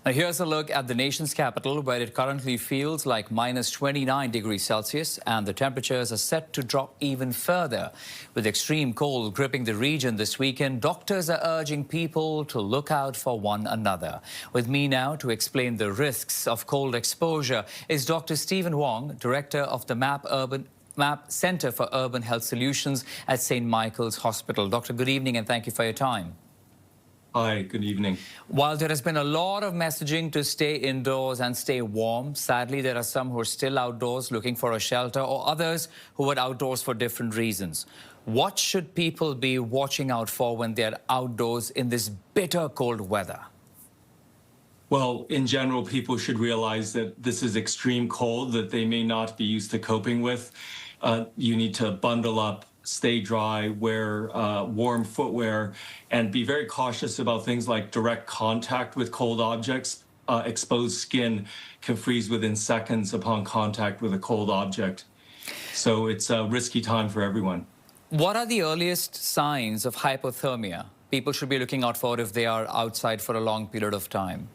Now here's a look at the nation's capital, where it currently feels like minus 29 degrees Celsius, and the temperatures are set to drop even further. With extreme cold gripping the region this weekend, doctors are urging people to look out for one another. With me now to explain the risks of cold exposure is Dr. Stephen Hwang, director of the MAP Center for Urban Health Solutions at St. Michael's Hospital. Doctor, good evening and thank you for your time. Hi, good evening. While there has been a lot of messaging to stay indoors and stay warm, sadly, there are some who are still outdoors looking for a shelter, or others who are outdoors for different reasons. What should people be watching out for when they're outdoors in this bitter cold weather? Well, in general, people should realize that this is extreme cold that they may not be used to coping with. You need to bundle up, stay dry, wear warm footwear, and be very cautious about things like direct contact with cold objects. Exposed skin can freeze within seconds upon contact with a cold object. So it's a risky time for everyone. What are the earliest signs of hypothermia people should be looking out for if they are outside for a long period of time?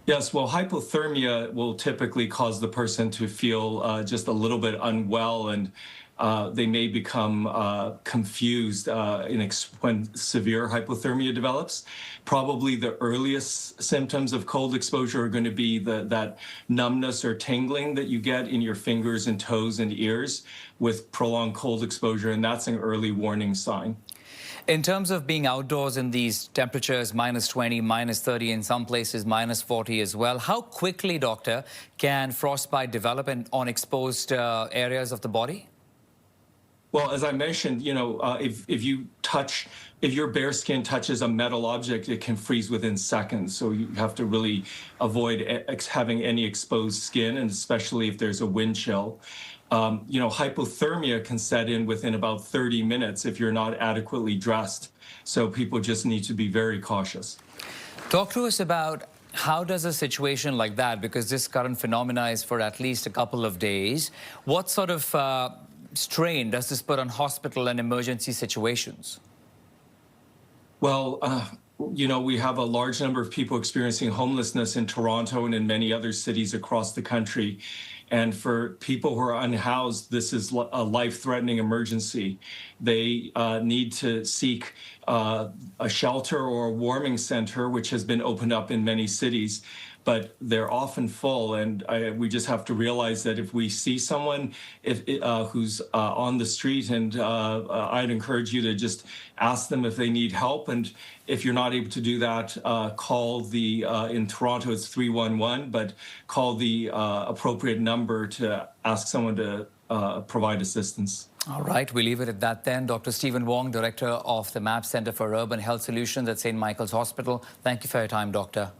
Yes, well, hypothermia will typically cause the person to feel just a little bit unwell, and they may become confused when severe hypothermia develops. Probably the earliest symptoms of cold exposure are going to be that numbness or tingling that you get in your fingers and toes and ears with prolonged cold exposure, and that's an early warning sign. In terms of being outdoors in these temperatures, minus 20, minus 30, in some places minus 40 as well, how quickly, doctor, can frostbite develop on exposed areas of the body? Well, as I mentioned, if your bare skin touches a metal object, it can freeze within seconds. So you have to really avoid having any exposed skin, and especially if there's a wind chill. Hypothermia can set in within about 30 minutes if you're not adequately dressed. So people just need to be very cautious. Talk to us about how does a situation like that, because this current phenomena is for at least a couple of days, what sort of strain does this put on hospital and emergency situations? Well, we have a large number of people experiencing homelessness in Toronto and in many other cities across the country. And for people who are unhoused, this is a life-threatening emergency. They need to seek a shelter or a warming center, which has been opened up in many cities, but they're often full. And we just have to realize that if we see someone who's on the street, and I'd encourage you to just ask them if they need help. And if you're not able to do that, call in Toronto, it's 311, but call the appropriate number to ask someone to provide assistance. All right, we leave it at that then. Dr. Stephen Hwang, director of the MAP Center for Urban Health Solutions at St. Michael's Hospital. Thank you for your time, doctor.